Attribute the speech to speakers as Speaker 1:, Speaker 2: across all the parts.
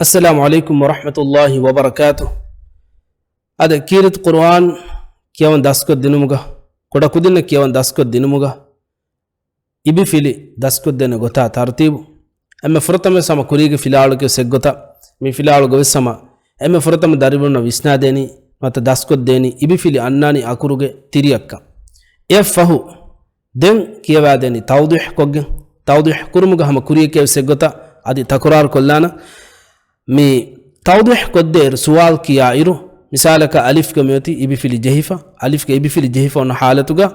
Speaker 1: السلام عليكم ورحمة الله وبركاته. هذا كيرت قرآن كيوان داسكو دينومغا كودا كودين كيوان داسكو دينومغا إبي فيلي داسكو دين غوتا ترتيب أما فرطم سما كوريغ فيلالو سيغوتا مي فيلالو سما أما فرطم داريبونا ويسنا ديني ماتا داسكو ديني إبي فيلي أناني أكوروغ تيريكا يفهو دين كيوا ديني توضيح كوغن توضيح كورمغا هم كوريغ سيغوتا أدي تكرار كولانا مي توضيح قدر سؤال كيا إيرو مثالك ألف كميوتي إبي فيلي جهيفة ألف كإبي فيلي جهيفة ونحالتوغا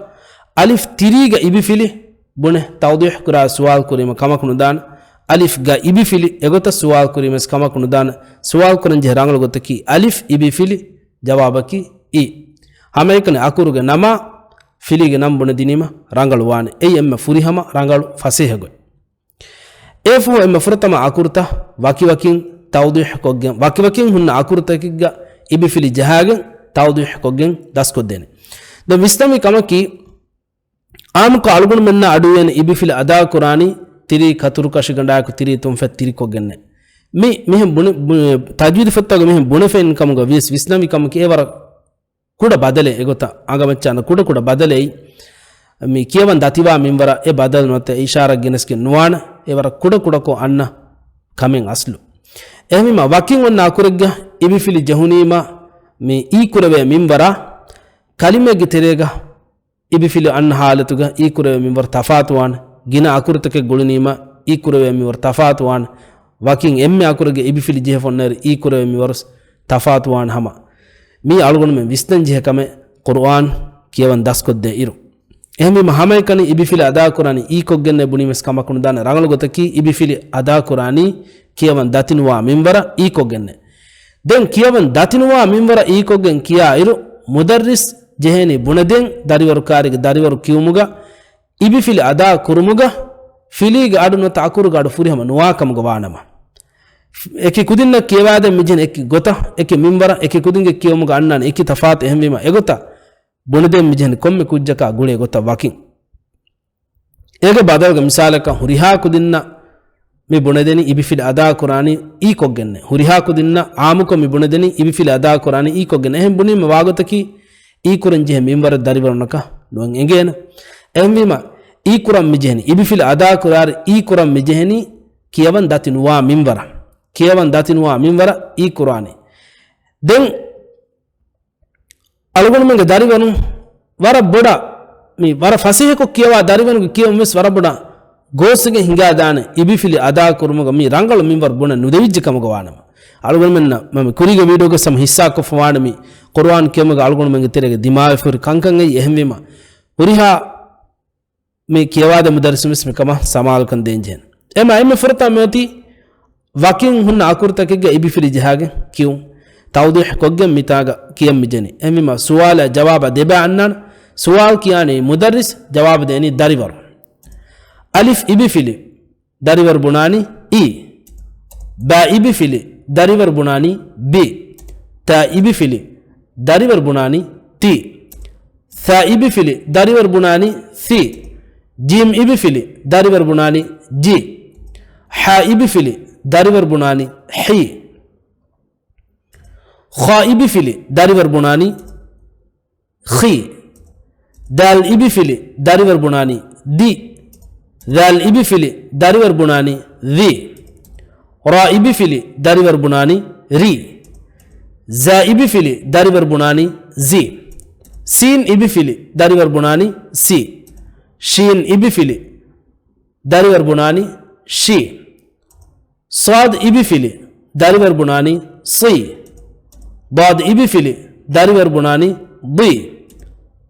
Speaker 1: ألف تيريغا إبي فيلي بونه توضيح كرا سؤال كريما كما كندان ألف غا إبي فيلي إغوتا سؤال كريما كما كندان سؤال كرن جهرانغل غوتكي ألف إبي فيلي جوابكي إي هما يكن أكوروغا نما فيلي نم بونه دينيما رانغل وان أي أما فوري هما رانغل فاسيهغو إفو أما فرطما أكورتا واكي واكين توضيح كوجن واكي هن أكورتا كيغا إبي فيلي جهاجن توضيح كوجن داسكو ديني ده مستمي كما كي عام كالغون منا أدوين إبي فيلي أدا قراني تري كترو كاشغنداكو تري تنفت تري كوجن مي مهم بون تجويد فتاغو مهم بون فين كمغا ويسنامي كما كي ايور كودا بدله اگوتا آگامچانا كودا بدله مي كيوان داتيبا ميمبرا اي بدل نوت اشاره گنسكي نوان ايور كودا كو أن كامين أصلو ehmima wakin wonna akurega ibi fili jahunima mi i kurave minbara kalime giterega ibi fili an halatuga i kurave minbar tafatuwan gina akurtake gulunima i kurave minbar tafatuwan wakin emme akurege ibi fili jefonner i kurave minbar tafatuwan hama mi algon men vistan jehkame qur'an kiyawan daskodde iru ehmima hamay kani ibi fili ada qur'ani i koggenne bunimes kamakun dan rangal gotaki ibi fili ada qur'ani kiyawan datinwa minbara i kogenne den kiyawan datinwa minbara i koggen kiya iru mudarris jeheni bunaden dariwaru karige dariwaru kiumuga ibi fili ada kurumuga filiga aduna takuruga adu furi hama nuwa kamga wanama eki kudinna kiyawade mijen eki gota eki minbara eki kudinge kiumuga annan eki tafat ehmima egota bunaden mijen komme kujjaka gule gota wakin ege badalga misalaka huriha kudinna mi bunadeni ibi fil ada qur'ani i koggenne huriha kudinna amuko mi bunadeni ibi fil ada qur'ani i koggenne ehem buni mawagotaki i quran je minbar dariwarnaka don engena ehmima i quran mi jehni ibi fil ada qur'ar i quran mi jehni kiyawan datin wa minbara i qur'ani den algon menga dariwanu wara boda mi wara fasihe ko kiyawa dariwanu kiyaw mes wara boda gosuge hinga dane ibi fili ada kurmuga mi rangal minbar buna nudevijje kamaga wanama algon menna mami kuriga video ga sam hissa ko fwanami qur'an kemaga algon menga terege dimaag fur kankangai ehmima uriha mi kiyawada mudarris mi kama samal kan denjen ema furta meti wakin hunna akurta kege ibi fili jahage kiu tawdih kogge mitaga kiyam mijeni emima suwala jawaba deba annan suwal kiyani mudarris jawab deni daribar ألف إبي فيلي داريور بناني إي با إبي فيلي داريور بناني بي تا إبي فيلي داريور بناني تي ثا إبي فيلي داريور بناني ثي جيم إبي فيلي داريور بناني جي حا إبي فيلي داريور بناني حي خا إبي فيلي داريور بناني خي دال إبي فيلي داريور بناني دي ذال إبي فيلي داريور بناني ذي را إبي فيلي داريور بناني ري زا إبي فيلي داريور بناني زي سين إبي فيلي داريور بناني سي شين إبي فيلي داريور بناني شي صاد إبي فيلي داريور بناني صي ضاد إبي فيلي داريور بناني ضي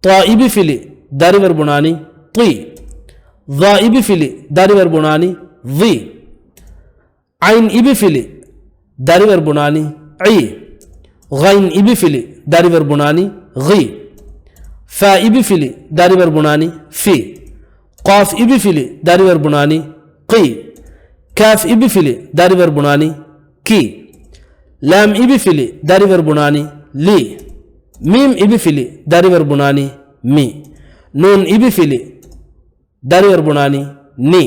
Speaker 1: طا إبي فيلي داريور بناني طي ضا إبي فيلي داريور بناني ضي عين إبي فيلي داريور بناني عي غين إبي فيلي داريور بناني غي فا إبي فيلي داريور بناني في قاف إبي فيلي داريور بناني قي كاف إبي فيلي داريور بناني كي لام إبي فيلي داريور بناني لي ميم إبي فيلي داريور بناني مي نون إبي فيلي داريور بناني ني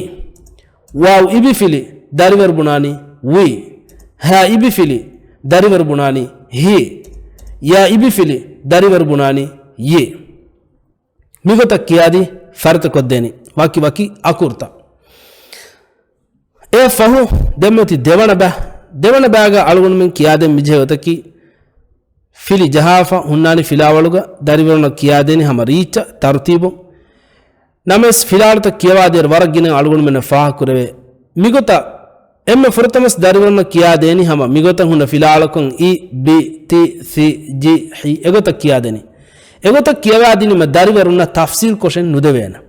Speaker 1: واو إبي فيلي داريور بناني وي ha ibi fili dariwar bunani he ya ibi fili dariwar bunani ye migota kiyadi farta koddeni waki waki akurta e fahu demmati devana baga algun men kiyade mijhewtaki fili jahafa hunnani filawaluga dariwarna kiyadeni hama richa tartibu names filalta kiyawader waragine algun men faha kurave migota emme furtamas dariwarna kiyadeni hama migota hunna filalakon i b t c g h egota kiyadeni egota kiyawadini ma dariwarna tafsil koshen nudevena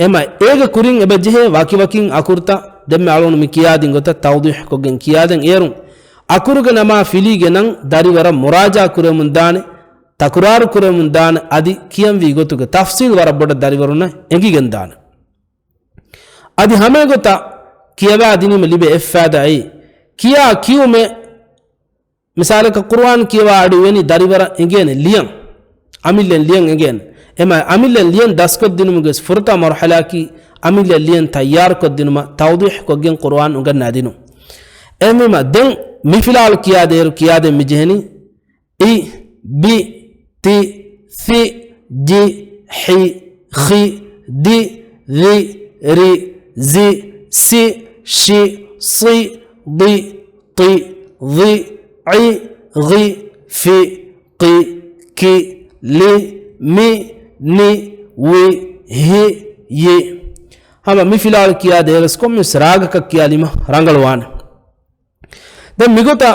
Speaker 1: ema ega kurin ebejehe waki wakin akurta demme algun mi kiyadin gota tawdih kogen kiyaden erun akuruga nama filige nan dariwara muraja kuremundane takurar kuremundane adi kiyam wi gotuga tafsil wara boda dariwaruna engigendane adi hame gota kiyawadini me libe effada ai kiya kiyume misale ka qur'an kiyawa adu weni dariwara engene liyan amillen liyan engene ema amillen liyan daskod dinumuges furta marhala ki amillen liyan tayyar kod dinuma tawdih kogen qur'an ungan nadinu emma den mifilal kiyade mijheni i b t c g h x d ذ ر ز س ش ص ض ط ظ ع غ ف ق ك ل م ن و ه ي hama mifilal kiyade reskom misraga ka kiyalima rangalwan den migota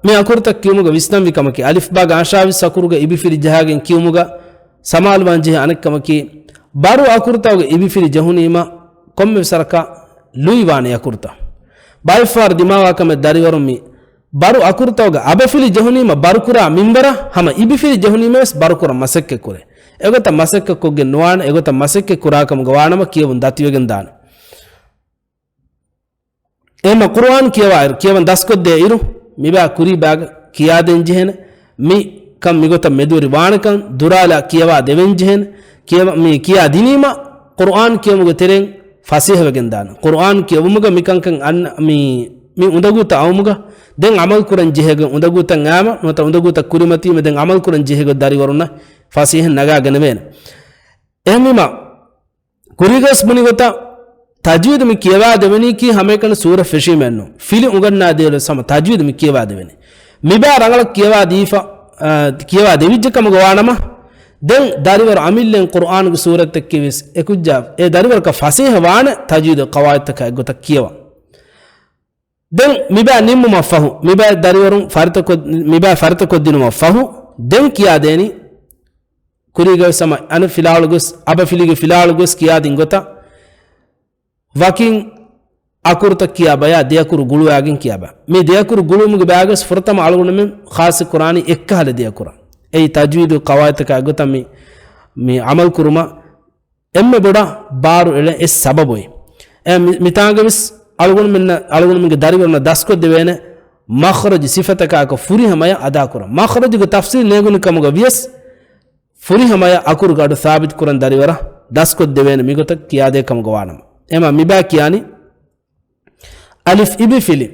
Speaker 1: me akurta kiyumuga visnam vikamaki alif ba ga ashavi sakuruga ibifiri jahagen kiyumuga samal wanje anakkamaki baru akurta ga ibifiri jahunima komme saraka luiwane akurta baifar dimawa kame dariwarumi baru akurta ga abafili jahunima barukura minbara hama ibifiri jahunima barukura masekke kure egota masekke kogen nuwan egota masekke kurakam gawanama kiyun datiyogen dan ema qur'an kiyawan daskodde iru miba kuri bag kiyaden jehen mi kam migota meduri wanakan durala kiyawa deven jehen kiyawa mi kiya dinima qur'an kiyamuga tereng fasih wagendan qur'an kiyumuga mikankan an mi undaguta awmuga den amal kuran jehega undaguta ngama nota undaguta kurimati me den amal kuran jehega dari waruna fasih naga ganmen emima kurigas munigota tajwid mi kiyawa deveni ki hame kan sura fishi menno fili uganna de sama tajwid mi kiyawa deveni miba rangala kiyawa difa kiyawa devijje kam gwanama den dariwar amillen qur'an gu surat takkiwis ekujja e dariwar ka fasih wana tajwid qawaid tak gota kiyawa den miba nimmu mafahu miba dariwarum farta ko dinu mafahu den kiya deni kuriga sama an filalgus aba filige filalgus kiya dingota wakin akurta kiyaba ya deyakur gulu agin kiyaba me deyakur gulu mug bagas furtam algunum khas qur'ani ekka hal deyakura ei tajwid qawaid ka gota mi amal kuruma emme boda baru ele es sababoy mitangabis algunum ge dariwarna dasko devene makhraj sifataka ka furi hamaya ada kura makhraj ge tafsir negun kamuga vies furi hamaya akur gadu sabit kuran dariwara dasko devene migota kiyade kamuga wanam ema miba kiyani alif ibi fili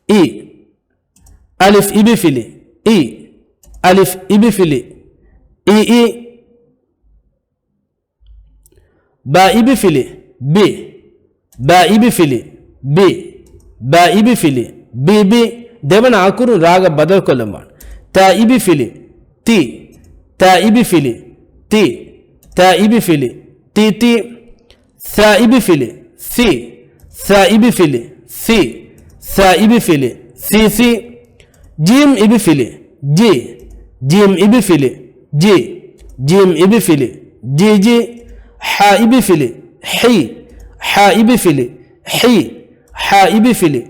Speaker 1: i alif ibi fili i alif ibi fili i ba ibi fili b ba ibi fili b ba ibi fili b devana akuru raga badal kolamban ta ibi fili ti ta ibi fili ti ta ibi fili ti ثا ibi fili thi ثا ibi fili thi ثا ibi fili thi jim ibi fili ji jim ibi fili ji jim ibi fili ji ha ibi fili hi ha ibi fili hi ha ibi fili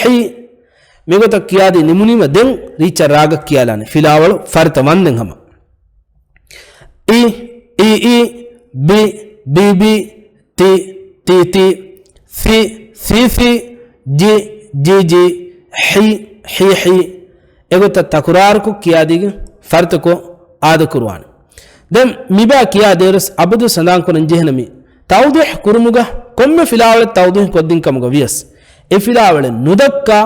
Speaker 1: hi megota kiyadi nimunima den richa raga kiyalane filawalu farta wanden hama i b t thi ji hi egota takurar ko kiyadi farta ko aada kurwan dem miba kiyaderes abdu sandan ko njehnami tawdih kurmuga komme filawal tawdih ko din kamga vias e filawal nudakka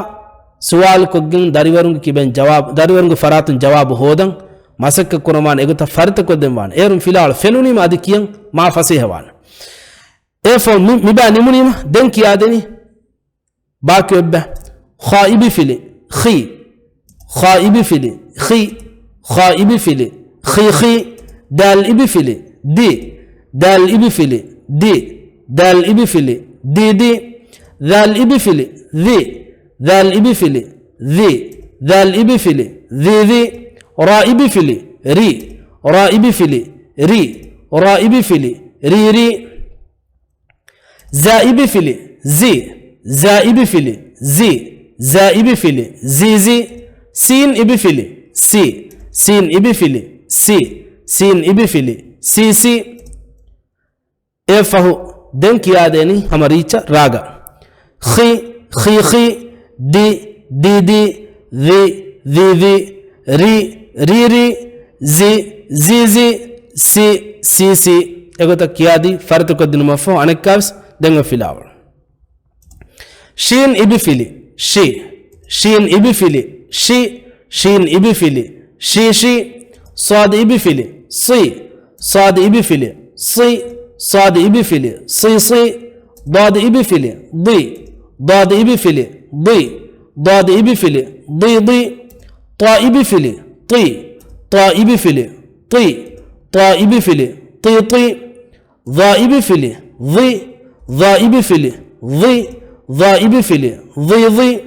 Speaker 1: sual koggin dariwarungu kiben jawab dariwarungu faratun jawab hodan masakka kurman egota farta kodden wan erum filal fenunima adi kiyan ma fasihawan efo miba nimunima den kiyadeni baki obba khaibi fili khi khaibi fili khi khaibi fili khi dal ibi fili di dal ibi fili di dal ibi fili di dal ibi fili di dal ibi fili di dal ibi fili di ra ibi fili ri ra ibi fili ri ra ibi fili ri za ibi fili zi za ibi fili zi za ibi fili zi sin ibi fili si sin ibi fili si sin ibi fili si efahu den kiyadeni hamaricha raga khi di ri zi si egota kiyadi farta kodinu mafo anekavs denga filawal shin ibi fili shi shin ibi fili shi shin ibi fili shi sad ibi fili si sad ibi fili si sad ibi fili si dad ibi fili di dad ibi fili di dad ibi fili di ta ibi fili ti ta ibi fili ti ta ibi fili ti dha ibi fili di dha ibi fili di dha ibi fili di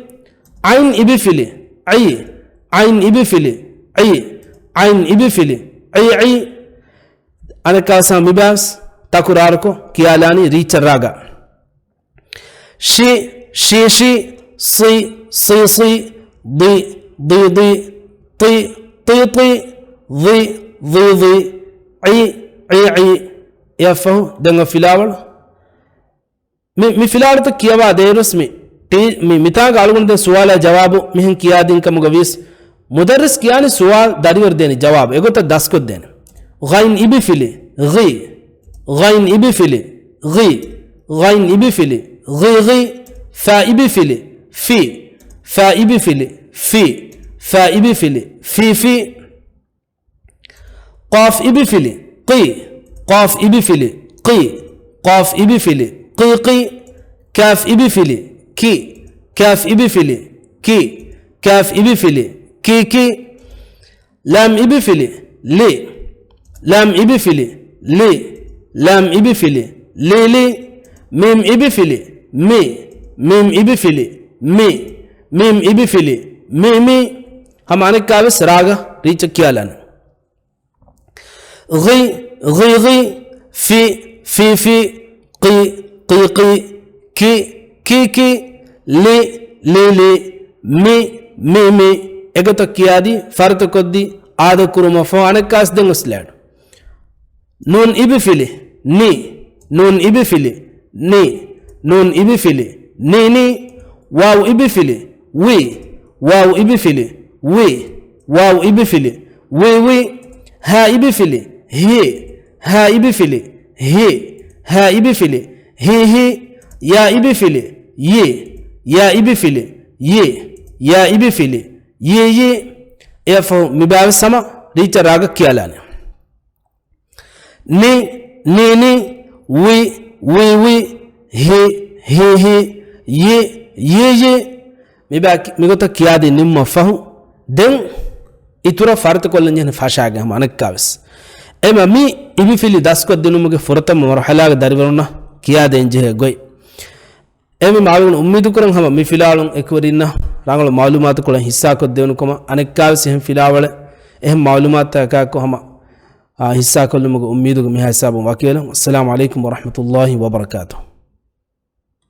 Speaker 1: ain ibi fili ai ain ibi fili ai ain ibi fili ai anakasa mibas takurarko kiyalani richa raga shi si di ti di ai yafahu denga filawal mi filawal to kiyaba derus mi mitaga algunde suwala jawabu mihin kiyadin kamugavis mudarris kiyani suwal dariwar deni jawab egota daskod deni ghain ibi fili ghi ghain ibi fili ghi ghain ibi fili ghi fa ibi fili fi fa ibi fili fi fa ibi fili fi qaf ibi fili qi qaf ibi fili qi qaf ibi fili qi kaf ibi fili ki kaf ibi fili ki kaf ibi fili ki lam ibi fili li lam ibi fili li lam ibi fili li mim ibi fili mi mim ibi fili mi mim ibi fili mi हमारे काविस राग रीच किया लन गि फी की li mi egoto kiyadi farto koddi aada kuruma fo anakas denguslad nun ibi fili ni nun ibi fili ni nun ibi fili ni waw ibi fili wi waw ibi fili wi waw ibi fili wi ha ibi fili hi ha ibi fili hi ha ibi fili hi ya ibi fili yi ya ibi fili yi ya ibi fili yi efo mibaw sama richa raga kiyalane ni wi hi yi migota kiyadi nimma fahu den itura farta kollan fashaga manak kavis ema mi ibi fili dasko dinumuge furata marhala dariwaruna kiyade enje goy emi maalun ummidu kuran hama mi filalun ekwarina rangalo maalumat kulan hissa ko devnu koma anek kavis hem filawale ehm maalumat ka ko hama hissa ko lumuge ummidu mi hisabu wakela assalamu alaikum wa rahmatullahi wa barakatuh